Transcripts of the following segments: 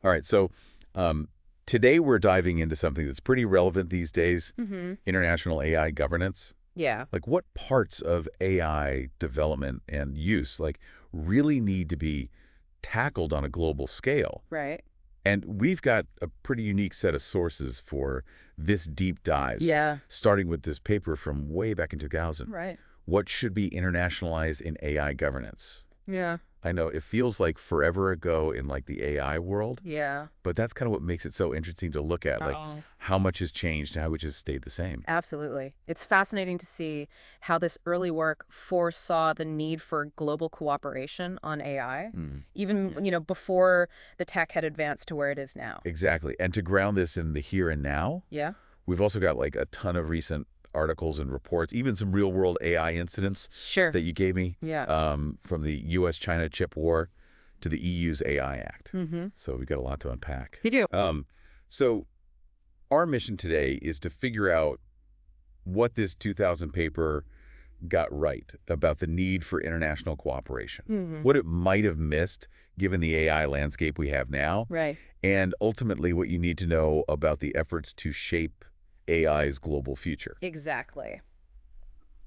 All right, so today we're diving into something that's pretty relevant these days, international AI governance. Yeah. Like, what parts of AI development and use, like, really need to be tackled on a global scale? Right. And we've got a pretty unique set of sources for this deep dive, Yeah. starting with this paper from way back in 2000. Right. What should be internationalized in AI governance? Yeah. I know it feels like forever ago in like the AI world, Yeah. but that's kind of what makes it so interesting to look at, like Oh. how much has changed and how much has stayed the same. Absolutely. It's fascinating to see how this early work foresaw the need for global cooperation on AI, Mm. even, before the tech had advanced to where it is now. Exactly. And to ground this in the here and now, Yeah. we've also got like a ton of recent articles and reports, even some real world AI incidents Sure. that you gave me, Yeah. from the U.S.-China chip war to the EU's AI Act. Mm-hmm. So we've got a lot to unpack. You do. So our mission today is to figure out what this 2000 paper got right about the need for international cooperation, Mm-hmm. what it might have missed given the AI landscape we have now, Right. and ultimately what you need to know about the efforts to shape AI's global future. Exactly.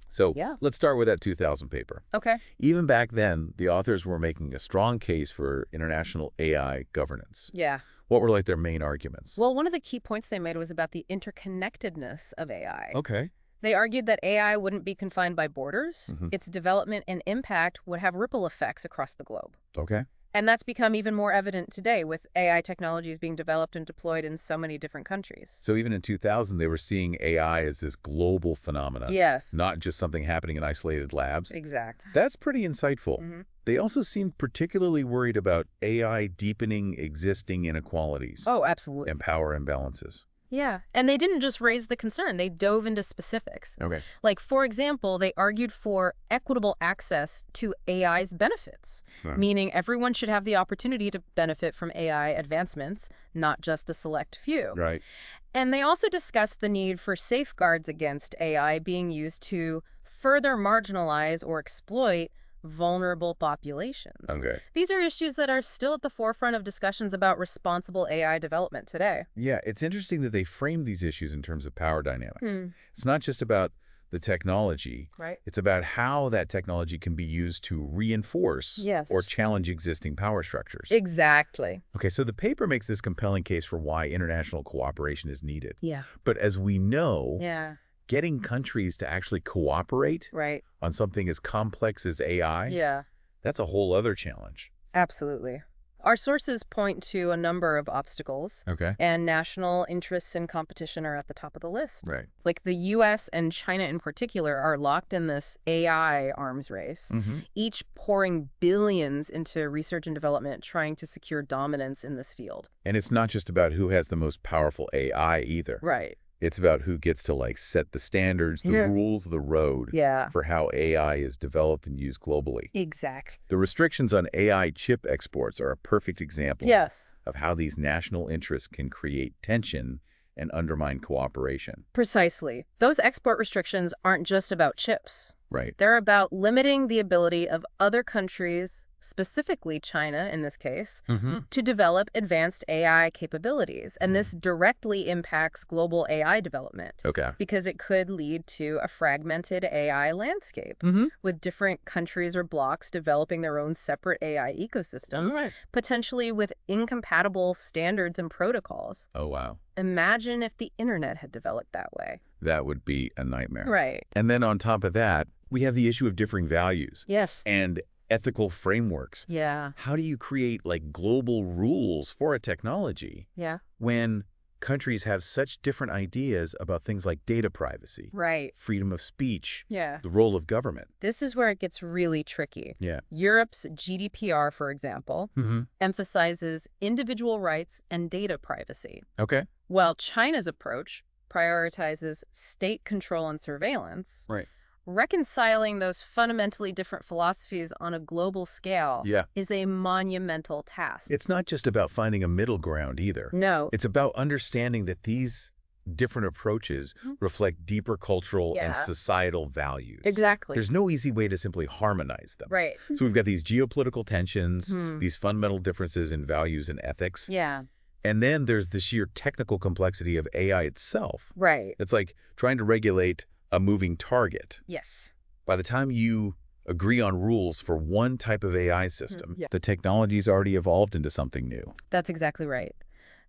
So Yeah. let's start with that 2000 paper. Okay. Even back then, the authors were making a strong case for international AI governance. Yeah. What were like their main arguments? Well, one of the key points they made was about the interconnectedness of AI. Okay. They argued that AI wouldn't be confined by borders. Mhm. Its development and impact would have ripple effects across the globe. Okay. And that's become even more evident today with AI technologies being developed and deployed in so many different countries. So even in 2000, they were seeing AI as this global phenomenon, Yes, not just something happening in isolated labs. exactly. That's pretty insightful. Hmm. They also seemed particularly worried about AI deepening existing inequalities Oh, absolutely. and power imbalances. Yeah, and they didn't just raise the concern, they dove into specifics. Okay. Like, for example, they argued for equitable access to AI's benefits, Huh. meaning everyone should have the opportunity to benefit from AI advancements, not just a select few. Right. And they also discussed the need for safeguards against AI being used to further marginalize or exploit vulnerable populations. Okay. These are issues that are still at the forefront of discussions about responsible AI development today. Yeah, it's interesting that they framed these issues in terms of power dynamics. Hmm. It's not just about the technology. Right? It's about how that technology can be used to reinforce Yes. or challenge existing power structures. Exactly. Okay, so the paper makes this compelling case for why international cooperation is needed. Yeah. But as we know, Yeah. getting countries to actually cooperate Right. on something as complex as AI, Yeah. that's a whole other challenge. Absolutely. Our sources point to a number of obstacles, Okay. and national interests and competition are at the top of the list. Right. Like the U.S. and China in particular are locked in this AI arms race, each pouring billions into research and development, trying to secure dominance in this field. And it's not just about who has the most powerful AI either. Right. It's about who gets to like set the standards, the Yeah. rules of the road Yeah. for how AI is developed and used globally. Exactly. The restrictions on AI chip exports are a perfect example Yes. of how these national interests can create tension and undermine cooperation. Precisely. Those export restrictions aren't just about chips. Right. They're about limiting the ability of other countries, specifically China in this case, to develop advanced AI capabilities. And this directly impacts global AI development Okay. because it could lead to a fragmented AI landscape with different countries or blocks developing their own separate AI ecosystems, Right. potentially with incompatible standards and protocols. Oh, wow. Imagine if the internet had developed that way. That would be a nightmare. Right. And then on top of that, we have the issue of differing values Yes. and ethical frameworks. Yeah. How do you create like global rules for a technology Yeah. when countries have such different ideas about things like data privacy, Right. freedom of speech, Yeah. the role of government? This is where it gets really tricky. Yeah. Europe's GDPR, for example, Mm-hmm. emphasizes individual rights and data privacy, Okay. while China's approach prioritizes state control and surveillance. Right. Reconciling those fundamentally different philosophies on a global scale Yeah. is a monumental task. It's not just about finding a middle ground either. No. It's about understanding that these different approaches reflect deeper cultural and Yeah. societal values. Exactly. There's no easy way to simply harmonize them. Right. So we've got these geopolitical tensions, Hmm. these fundamental differences in values and ethics. Yeah. And then there's the sheer technical complexity of AI itself. Right. It's like trying to regulate a moving target. Yes. By the time you agree on rules for one type of AI system, the technology's already evolved into something new. That's exactly right.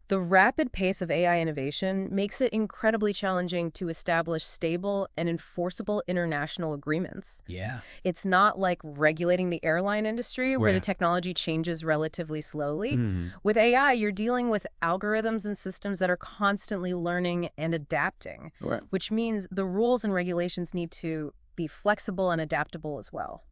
The rapid pace of AI innovation makes it incredibly challenging to establish stable and enforceable international agreements. Yeah. It's not like regulating the airline industry where Right. the technology changes relatively slowly. Hmm. With AI, you're dealing with algorithms and systems that are constantly learning and adapting, Right. which means the rules and regulations need to be flexible and adaptable as well.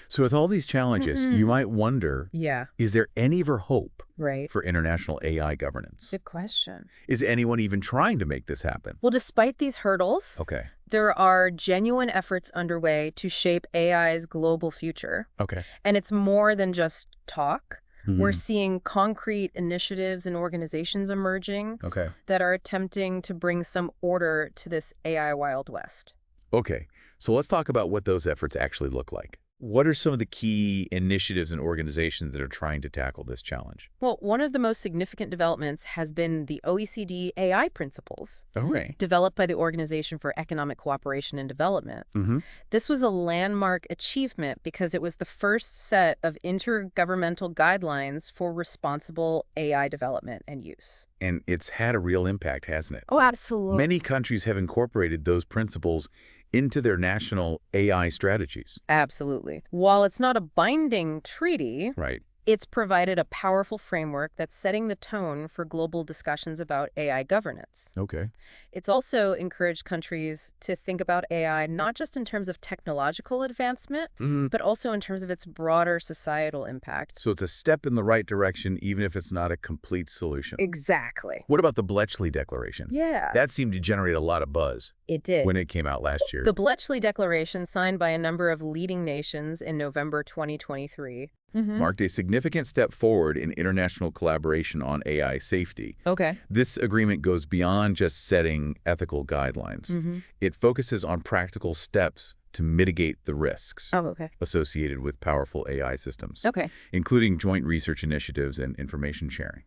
So with all these challenges, you might wonder, Yeah, is there any ever hope right. for international AI governance? Good question. Is anyone even trying to make this happen? Well, despite these hurdles, Okay. there are genuine efforts underway to shape AI's global future. Okay. And it's more than just talk. We're Mhm. seeing concrete initiatives and organizations emerging Okay. that are attempting to bring some order to this AI Wild West. Okay. So let's talk about what those efforts actually look like. What are some of the key initiatives and organizations that are trying to tackle this challenge? Well, one of the most significant developments has been the OECD AI principles, Oh, right. developed by the Organization for Economic Cooperation and Development. Mm-hmm. This was a landmark achievement because it was the first set of intergovernmental guidelines for responsible AI development and use. And it's had a real impact, hasn't it? Oh, absolutely. Many countries have incorporated those principles into their national AI strategies. Absolutely. While it's not a binding treaty, Right. it's provided a powerful framework that's setting the tone for global discussions about AI governance. Okay. It's also encouraged countries to think about AI not just in terms of technological advancement, Mm-hmm. but also in terms of its broader societal impact. So it's a step in the right direction, even if it's not a complete solution. Exactly. What about the Bletchley Declaration? Yeah, That seemed to generate a lot of buzz it did. when it came out last year. The Bletchley Declaration, signed by a number of leading nations in November 2023, marked a significant step forward in international collaboration on AI safety. Okay. This agreement goes beyond just setting ethical guidelines. It focuses on practical steps to mitigate the risks Oh, okay. associated with powerful AI systems, Okay. including joint research initiatives and information sharing.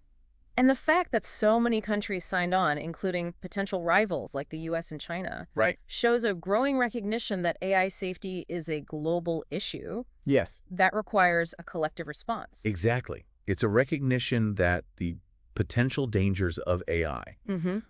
And the fact that so many countries signed on, including potential rivals like the US and China, Right. shows a growing recognition that AI safety is a global issue Yes. that requires a collective response. Exactly. It's a recognition that the potential dangers of AI,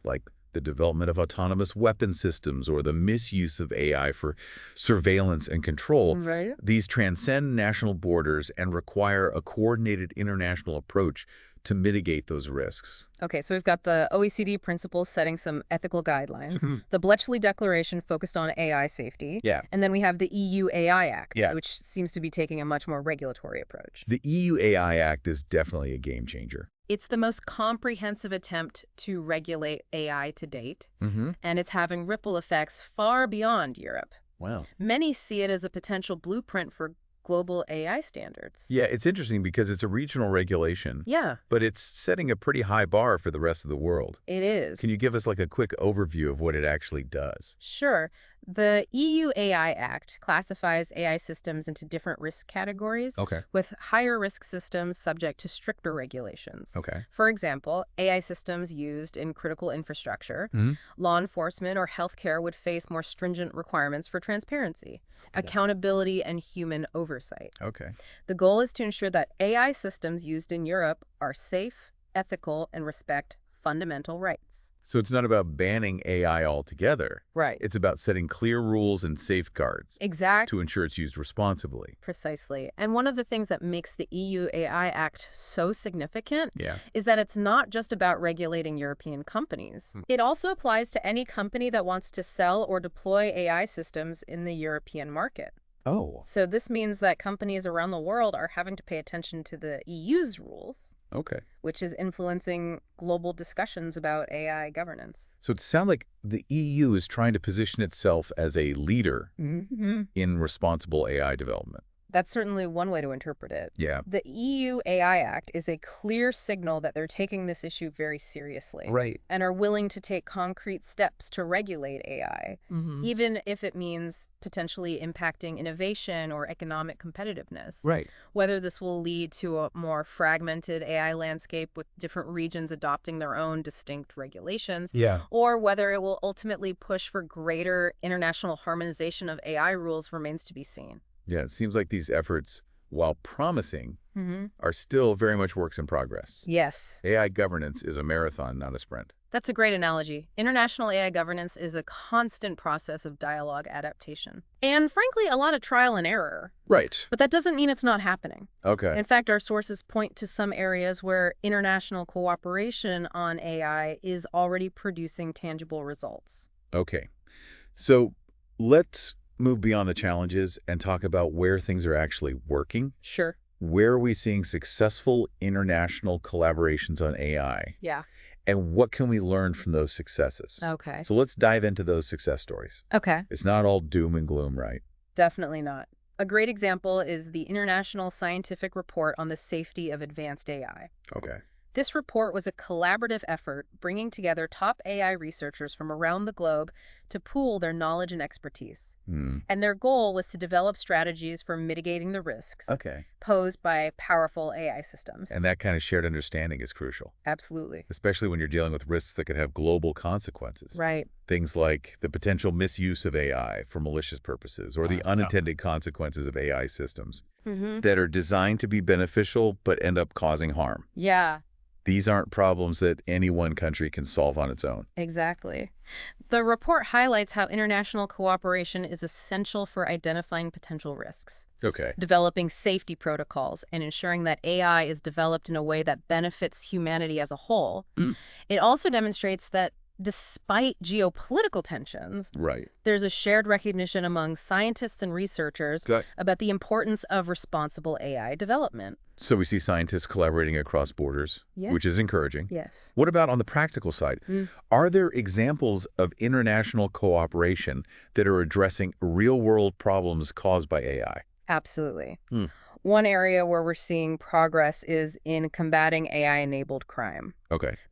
like the development of autonomous weapon systems or the misuse of AI for surveillance and control, Right. these transcend national borders and require a coordinated international approach to mitigate those risks. Okay, so we've got the OECD principles setting some ethical guidelines. The Bletchley Declaration focused on AI safety. Yeah. And then we have the EU AI Act, Yeah. which seems to be taking a much more regulatory approach. The EU AI Act is definitely a game changer. It's the most comprehensive attempt to regulate AI to date, Mm-hmm. and it's having ripple effects far beyond Europe. Wow. Many see it as a potential blueprint for global AI standards. Yeah, it's interesting because it's a regional regulation, Yeah, but it's setting a pretty high bar for the rest of the world. it is. Can you give us like a quick overview of what it actually does? Sure. The EU AI Act classifies AI systems into different risk categories, Okay. with higher risk systems subject to stricter regulations. Okay. For example, AI systems used in critical infrastructure, Mhm. law enforcement, or healthcare would face more stringent requirements for transparency, accountability, and human oversight. Okay. The goal is to ensure that AI systems used in Europe are safe, ethical, and respect fundamental rights. So it's not about banning AI altogether. Right. It's about setting clear rules and safeguards Exactly. to ensure it's used responsibly. Precisely. And one of the things that makes the EU AI Act so significant Yeah. is that it's not just about regulating European companies. It also applies to any company that wants to sell or deploy AI systems in the European market. Oh. So this means that companies around the world are having to pay attention to the EU's rules, Okay. which is influencing global discussions about AI governance. So it sounds like the EU is trying to position itself as a leader in responsible AI development. That's certainly one way to interpret it. Yeah. The EU AI Act is a clear signal that they're taking this issue very seriously. Right. And are willing to take concrete steps to regulate AI, even if it means potentially impacting innovation or economic competitiveness. Right. Whether this will lead to a more fragmented AI landscape with different regions adopting their own distinct regulations, or whether it will ultimately push for greater international harmonization of AI rules remains to be seen. Yeah, it seems like these efforts, while promising, are still very much works in progress. Yes. AI governance is a marathon, not a sprint. That's a great analogy. International AI governance is a constant process of dialogue adaptation. And frankly, a lot of trial and error. Right. But that doesn't mean it's not happening. Okay. In fact, our sources point to some areas where international cooperation on AI is already producing tangible results. Okay. So let's move beyond the challenges and talk about where things are actually working. Sure. Where are we seeing successful international collaborations on AI? Yeah. And what can we learn from those successes? Okay. So let's dive into those success stories. Okay. It's not all doom and gloom, right? Definitely not. A great example is the International Scientific Report on the Safety of Advanced AI. Okay. This report was a collaborative effort bringing together top AI researchers from around the globe to pool their knowledge and expertise. And their goal was to develop strategies for mitigating the risks posed by powerful AI systems. And that kind of shared understanding is crucial. Absolutely. Especially when you're dealing with risks that could have global consequences. Right. Things like the potential misuse of AI for malicious purposes or the unintended consequences of AI systems that are designed to be beneficial but end up causing harm. Yeah. These aren't problems that any one country can solve on its own. Exactly. The report highlights how international cooperation is essential for identifying potential risks, developing safety protocols, and ensuring that AI is developed in a way that benefits humanity as a whole. It also demonstrates that despite geopolitical tensions, there's a shared recognition among scientists and researchers about the importance of responsible AI development. So we see scientists collaborating across borders, which is encouraging. Yes. What about on the practical side? Are there examples of international cooperation that are addressing real-world problems caused by AI? Absolutely. One area where we're seeing progress is in combating AI-enabled crime.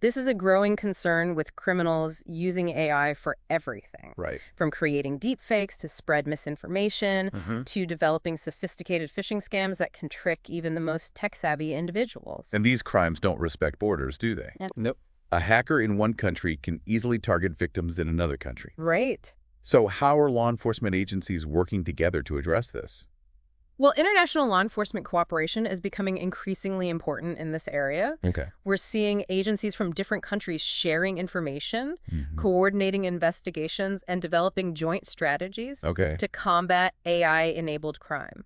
This is a growing concern with criminals using AI for everything. From creating deepfakes to spread misinformation to developing sophisticated phishing scams that can trick even the most tech-savvy individuals. And these crimes don't respect borders, do they? Nope. A hacker in one country can easily target victims in another country. Right. So how are law enforcement agencies working together to address this? Well, international law enforcement cooperation is becoming increasingly important in this area. We're seeing agencies from different countries sharing information, coordinating investigations, and developing joint strategies to combat AI-enabled crime.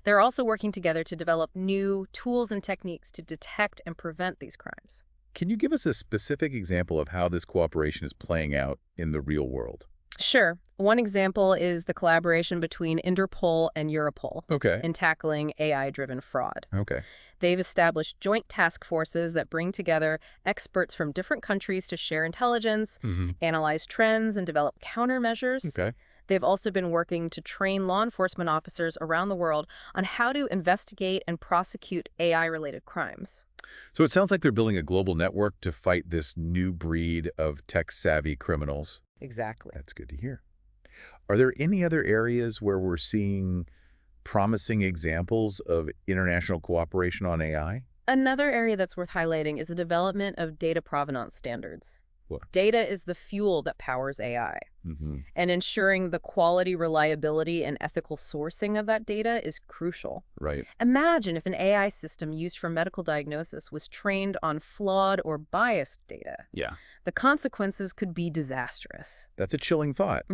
They're also working together to develop new tools and techniques to detect and prevent these crimes. Can you give us a specific example of how this cooperation is playing out in the real world? Sure. One example is the collaboration between Interpol and Europol in tackling AI-driven fraud. They've established joint task forces that bring together experts from different countries to share intelligence, analyze trends, and develop countermeasures. They've also been working to train law enforcement officers around the world on how to investigate and prosecute AI-related crimes. So it sounds like they're building a global network to fight this new breed of tech-savvy criminals. Exactly. That's good to hear. Are there any other areas where we're seeing promising examples of international cooperation on AI? Another area that's worth highlighting is the development of data provenance standards. Data is the fuel that powers AI. And ensuring the quality, reliability, and ethical sourcing of that data is crucial. Imagine if an AI system used for medical diagnosis was trained on flawed or biased data. The consequences could be disastrous. That's a chilling thought.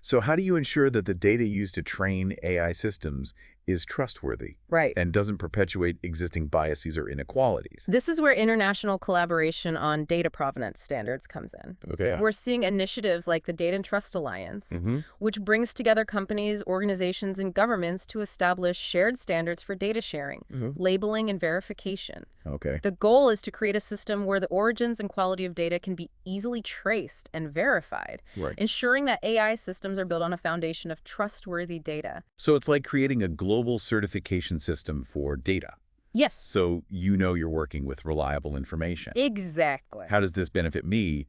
So how do you ensure that the data used to train AI systems is trustworthy and doesn't perpetuate existing biases or inequalities? This is where international collaboration on data provenance standards comes in. We're seeing initiatives like the Data and Trust Alliance, which brings together companies, organizations, and governments to establish shared standards for data sharing, labeling, and verification. The goal is to create a system where the origins and quality of data can be easily traced and verified, Right. ensuring that AI systems are built on a foundation of trustworthy data. So it's like creating a global certification system for data. Yes, So you know you're working with reliable information. exactly. How does this benefit me,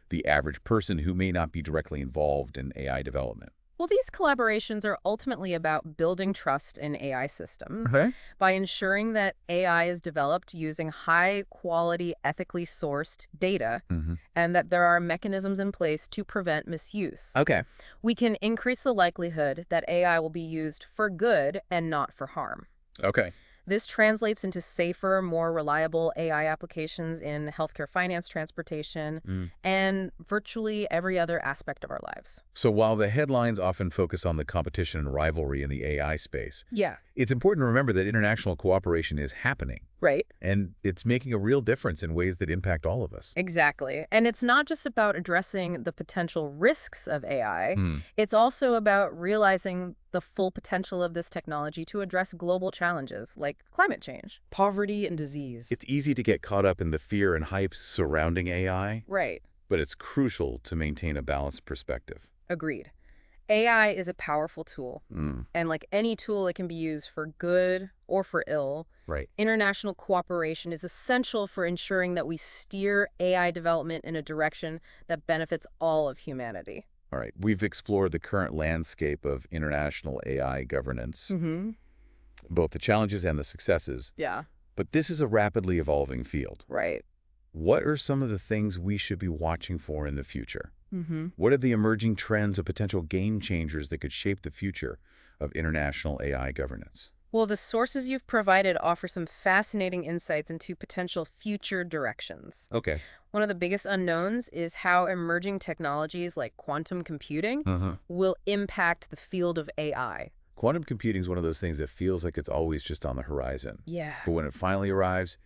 the average person who may not be directly involved in AI development? Well, these collaborations are ultimately about building trust in AI systems Okay. by ensuring that AI is developed using high-quality, ethically sourced data and that there are mechanisms in place to prevent misuse. Okay. We can increase the likelihood that AI will be used for good and not for harm. Okay. This translates into safer, more reliable AI applications in healthcare, finance, transportation, and virtually every other aspect of our lives. So while the headlines often focus on the competition and rivalry in the AI space, Yeah. it's important to remember that international cooperation is happening, Right. and it's making a real difference in ways that impact all of us. Exactly. And it's not just about addressing the potential risks of AI. Hmm. It's also about realizing the full potential of this technology to address global challenges like climate change, poverty, and disease. It's easy to get caught up in the fear and hype surrounding AI, Right. but it's crucial to maintain a balanced perspective. Agreed. AI is a powerful tool, Mm. and like any tool, it can be used for good or for ill. Right. International cooperation is essential for ensuring that we steer AI development in a direction that benefits all of humanity. All right. We've explored the current landscape of international AI governance, both the challenges and the successes, Yeah. but this is a rapidly evolving field. Right. What are some of the things we should be watching for in the future? What are the emerging trends or potential game changers that could shape the future of international AI governance? Well, the sources you've provided offer some fascinating insights into potential future directions. Okay. One of the biggest unknowns is how emerging technologies like quantum computing will impact the field of AI. Quantum computing is one of those things that feels like it's always just on the horizon. Yeah. But when it finally arrives,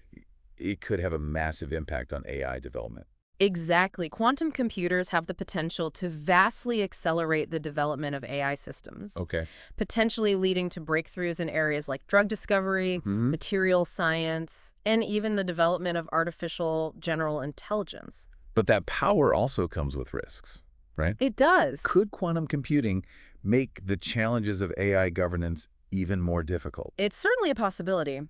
it could have a massive impact on AI development. Exactly. Quantum computers have the potential to vastly accelerate the development of AI systems, Okay. potentially leading to breakthroughs in areas like drug discovery, material science, and even the development of artificial general intelligence. But that power also comes with risks, right? It does. Could quantum computing make the challenges of AI governance even more difficult? It's certainly a possibility.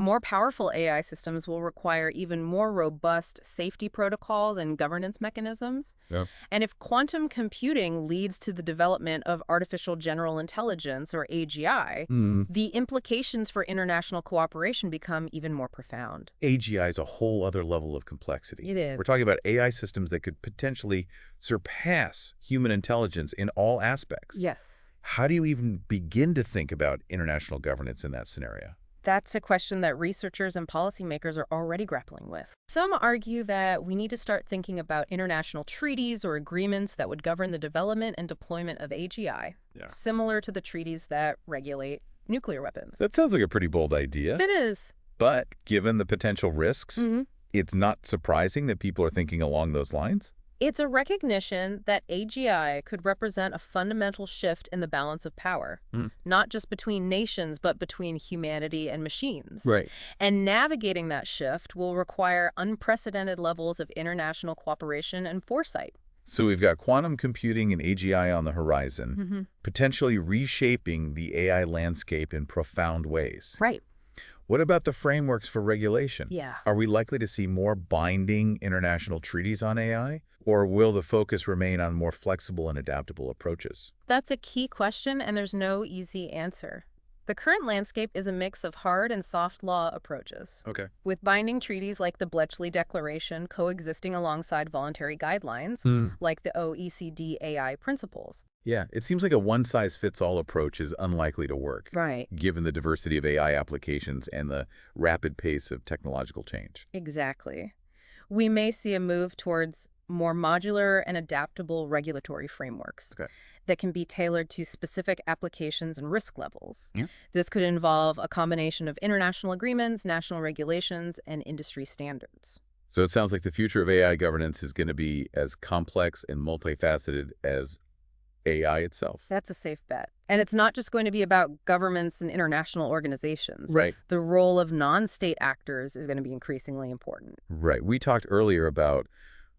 More powerful AI systems will require even more robust safety protocols and governance mechanisms. Yeah. And if quantum computing leads to the development of artificial general intelligence, or AGI, the implications for international cooperation become even more profound. AGI is a whole other level of complexity. It is. We're talking about AI systems that could potentially surpass human intelligence in all aspects. Yes. How do you even begin to think about international governance in that scenario? That's a question that researchers and policymakers are already grappling with. Some argue that we need to start thinking about international treaties or agreements that would govern the development and deployment of AGI, similar to the treaties that regulate nuclear weapons. That sounds like a pretty bold idea. It is. But given the potential risks, it's not surprising that people are thinking along those lines? It's a recognition that AGI could represent a fundamental shift in the balance of power, not just between nations, but between humanity and machines. Right. And navigating that shift will require unprecedented levels of international cooperation and foresight. So we've got quantum computing and AGI on the horizon, potentially reshaping the AI landscape in profound ways. Right. What about the frameworks for regulation? Yeah. Are we likely to see more binding international treaties on AI? Or will the focus remain on more flexible and adaptable approaches? That's a key question, and there's no easy answer. The current landscape is a mix of hard and soft law approaches, Okay. with binding treaties like the Bletchley Declaration coexisting alongside voluntary guidelines, like the OECD AI principles. Yeah, it seems like a one-size-fits-all approach is unlikely to work, Right. given the diversity of AI applications and the rapid pace of technological change. Exactly. We may see a move towards more modular and adaptable regulatory frameworks that can be tailored to specific applications and risk levels. Yeah. This could involve a combination of international agreements, national regulations, and industry standards. So it sounds like the future of AI governance is going to be as complex and multifaceted as AI itself. That's a safe bet. And it's not just going to be about governments and international organizations. Right. The role of non-state actors is going to be increasingly important. Right. We talked earlier about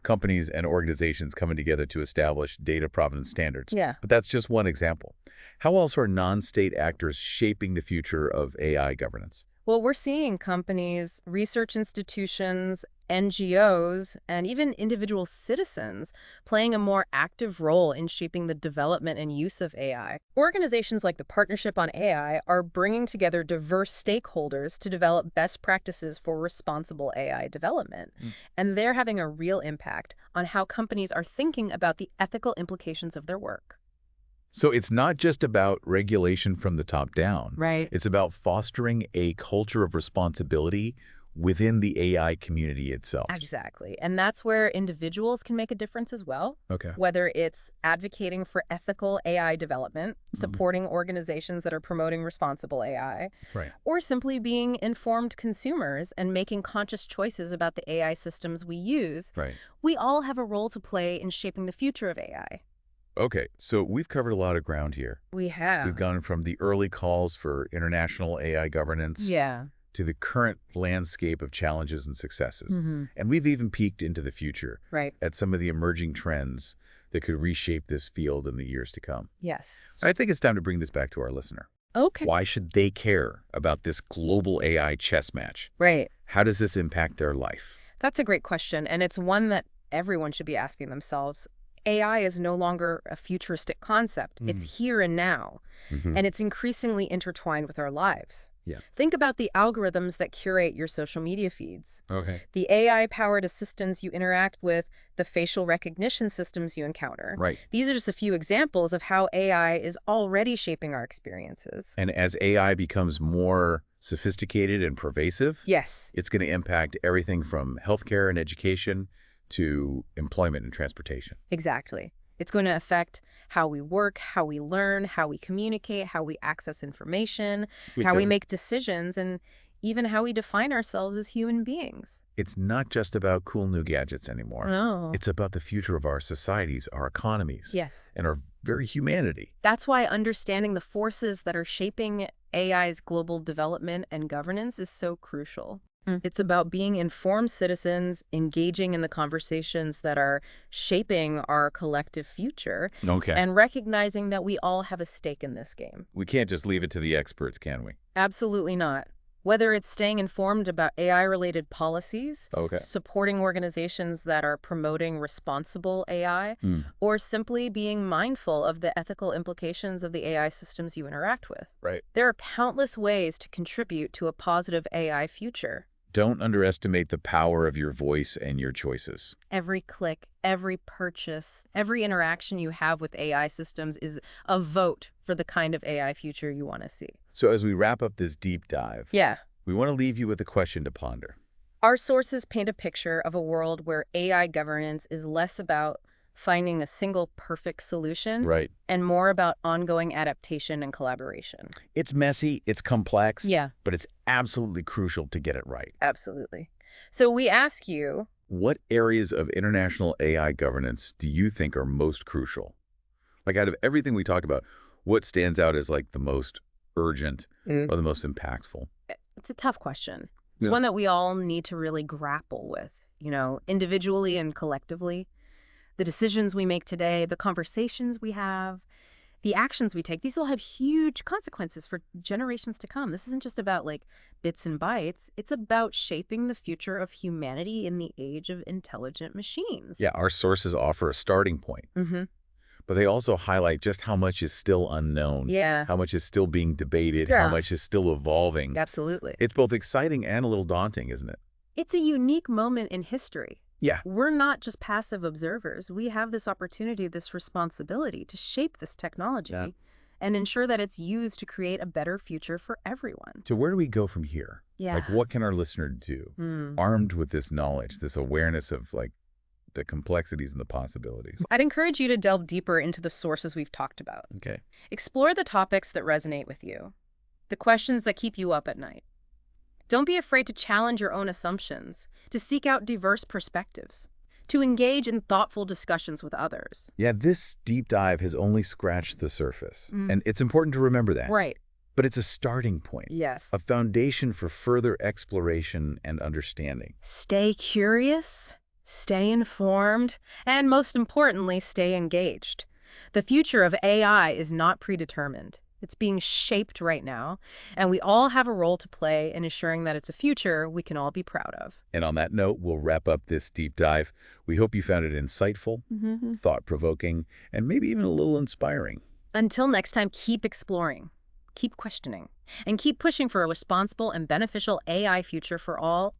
companies and organizations coming together to establish data provenance standards. Yeah. But that's just one example. How else are non-state actors shaping the future of AI governance? Well, we're seeing companies, research institutions, NGOs, and even individual citizens playing a more active role in shaping the development and use of AI. Organizations like the Partnership on AI are bringing together diverse stakeholders to develop best practices for responsible AI development. And they're having a real impact on how companies are thinking about the ethical implications of their work. So it's not just about regulation from the top down. Right. It's about fostering a culture of responsibility within the AI community itself. Exactly. And that's where individuals can make a difference as well. Okay. Whether it's advocating for ethical AI development, supporting organizations that are promoting responsible AI, Right. or simply being informed consumers and making conscious choices about the AI systems we use, Right. we all have a role to play in shaping the future of AI. Okay, so we've covered a lot of ground here. We have. We've gone from the early calls for international AI governance Yeah. to the current landscape of challenges and successes. Mm-hmm. And we've even peeked into the future Right. at some of the emerging trends that could reshape this field in the years to come. Yes. I think it's time to bring this back to our listener. Okay. Why should they care about this global AI chess match? Right. How does this impact their life? That's a great question, and it's one that everyone should be asking themselves. AI is no longer a futuristic concept. It's here and now, and it's increasingly intertwined with our lives. Yeah. Think about the algorithms that curate your social media feeds, Okay. the AI-powered assistants you interact with, the facial recognition systems you encounter. Right. These are just a few examples of how AI is already shaping our experiences. And as AI becomes more sophisticated and pervasive, Yes. it's going to impact everything from healthcare and education to employment and transportation. Exactly. It's going to affect how we work, how we learn, how we communicate, how we access information, how we make decisions, and even how we define ourselves as human beings. It's not just about cool new gadgets anymore. No. It's about the future of our societies, our economies, Yes. and our very humanity. That's why understanding the forces that are shaping AI's global development and governance is so crucial. It's about being informed citizens, engaging in the conversations that are shaping our collective future, Okay. and recognizing that we all have a stake in this game. We can't just leave it to the experts, can we? Absolutely not. Whether it's staying informed about AI-related policies, supporting organizations that are promoting responsible AI, or simply being mindful of the ethical implications of the AI systems you interact with. Right. There are countless ways to contribute to a positive AI future. Don't underestimate the power of your voice and your choices. Every click, every purchase, every interaction you have with AI systems is a vote for the kind of AI future you want to see. So as we wrap up this deep dive, Yeah. we want to leave you with a question to ponder. Our sources paint a picture of a world where AI governance is less about finding a single perfect solution, Right. and more about ongoing adaptation and collaboration. It's messy, it's complex, Yeah. but it's absolutely crucial to get it right. Absolutely. So we ask you, What areas of international AI governance do you think are most crucial? Like out of everything we talked about, what stands out as like the most urgent or the most impactful? it's a tough question. It's one that we all need to really grapple with, individually and collectively. The decisions we make today, the conversations we have, the actions we take, these all have huge consequences for generations to come. This isn't just about bits and bytes. It's about shaping the future of humanity in the age of intelligent machines. Yeah, our sources offer a starting point, but they also highlight just how much is still unknown, Yeah. how much is still being debated, how much is still evolving. Absolutely. It's both exciting and a little daunting, isn't it? It's a unique moment in history. Yeah. We're not just passive observers. We have this opportunity, this responsibility to shape this technology and ensure that it's used to create a better future for everyone. So where do we go from here? Yeah. Like, what can our listener do armed with this knowledge, this awareness of the complexities and the possibilities? I'd encourage you to delve deeper into the sources we've talked about. Okay. Explore the topics that resonate with you, the questions that keep you up at night. Don't be afraid to challenge your own assumptions, to seek out diverse perspectives, to engage in thoughtful discussions with others. Yeah, this deep dive has only scratched the surface, and it's important to remember that. Right. But it's a starting point, Yes. a foundation for further exploration and understanding. Stay curious, Stay informed, and most importantly, stay engaged. The future of AI is not predetermined. It's being shaped right now, and we all have a role to play in ensuring that it's a future we can all be proud of. And on that note, we'll wrap up this deep dive. We hope you found it insightful, thought-provoking, and maybe even a little inspiring. Until next time, keep exploring, keep questioning, and keep pushing for a responsible and beneficial AI future for all